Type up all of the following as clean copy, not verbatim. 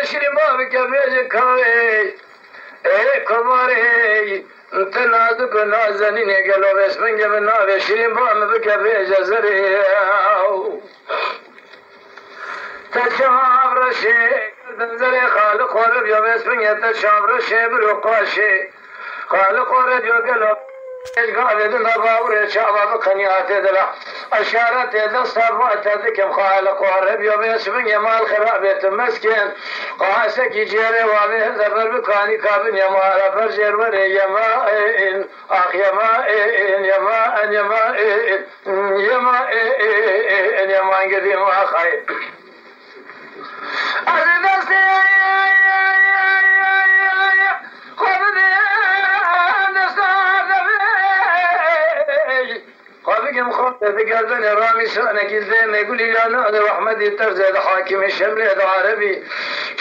شیرین با بکبیج کاری کماری تنازو که نازنینه گلو بسمن گم ناوی شیرین با بکبیج زری تشام رشی زری خالق خورب یا بسمن تشام رشی برو قاشی خالق خورب یا گلو قاعد نباور شعب قنيات دلا اشارت دسترات ذكم خالق ورب يوم يسمن يمال خرابه مسكين قاسك جيره وابه زبر بكاني كابن يمال فرجر وري يما اخ يما يما يما يما يما قديم اخي قابلكم خطة ذكرتني رامي سأنا كذا ما يقول لي أنا هذا أحمد الترزي حاكم الشمل هذا عربي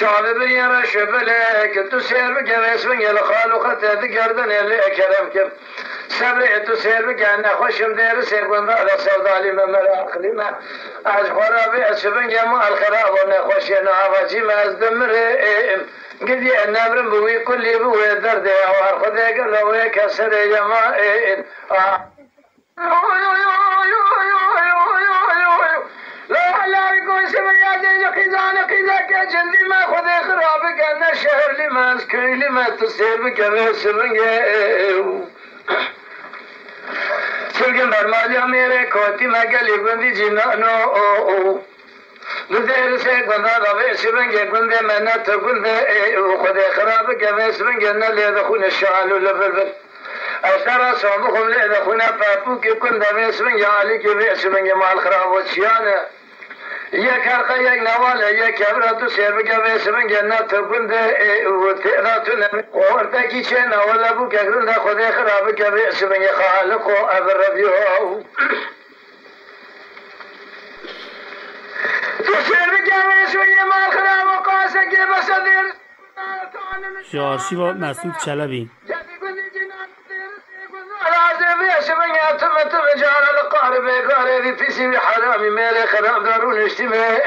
شعب بريانا شبلك تسير بك اسمك يا خالق ذكرتني اللي كلامك سبري تسير بك أنا خوشم دير سيكون هذا سودالي مملا أخلينا أجبر أبي أسبن جمع الخراب وأنا خوشنا عواجي ما أزدمر قد ينبرم بوي كل بوي درد وأرخذ قلوي كسر جماع لا لا يكون سمياتي قيدان قيدك جندي ما خذ خرابك أنا الشهر لما اسكري لما تصير بك بسمنك سلقن برمالي ميري كوتي ما قلي بندي جنانو ندير سيك بنا ربي سمنك بندي منا تقول خذ خرابك بسمنك أنا اللي دخون الشعال ولفلفل أشترى صومكم لإذا خنا بابوك يكون دمي اسمن يعليك باسمن مع الخراب والشيانة يك حلقة يك نوالا يك كبرة سيربك باسمن جنة تكون ده وتقراتنا وورتكي شينا ولا بوك يكون ده خذي خرابك باسمن يخالق أبربيوه تسيربك باسمن مع الخراب وقاسك بصدر شارشی با مسعود چلبی اسمن يتم جعل القارب قارب في سبي حرامي مالي خراب دارون اجتماع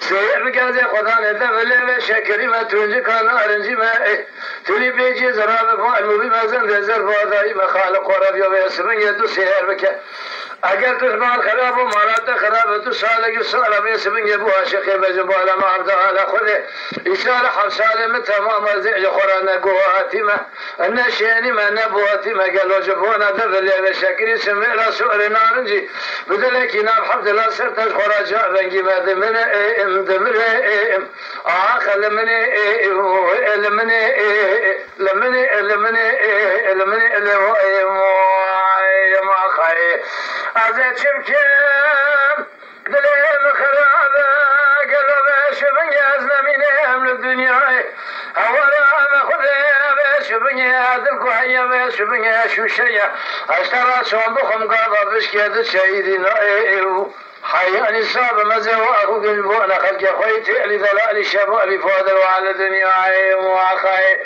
سير بكازي خدان الدبل شكري ما تونجي كان ارنجي ما تولي بيجي زراب فالمو بما زند زرب وضعي ما خالق ورب يوم اسمن يدو سير بك اگر تسمع الخراب ومالات خراب تسالك السؤال باسمن يبو عاشق بجبال ما عبد على خذ إشارة حمسالة متمام زي قرانا قواتي ما النشيني ما نبواتي ما قالوا جبونا دبل يا شكري سمع رسول نارنجي بدلك نار حمد الله سرت خراجا بنجي ما دمر آخر ما خاي أزيد شمكم دليل خرابة قلبه شبن يازنا من أمن الدنيا أولا ما خذي شبن يادلك وحيا شبن يشوشيا أشترى صوبكم قاضى بشكيد الشهيدين حياني صاب مزواك قلبونا خلق خويتي لذلال الشباب فوضى وعلى الدنيا وعخاي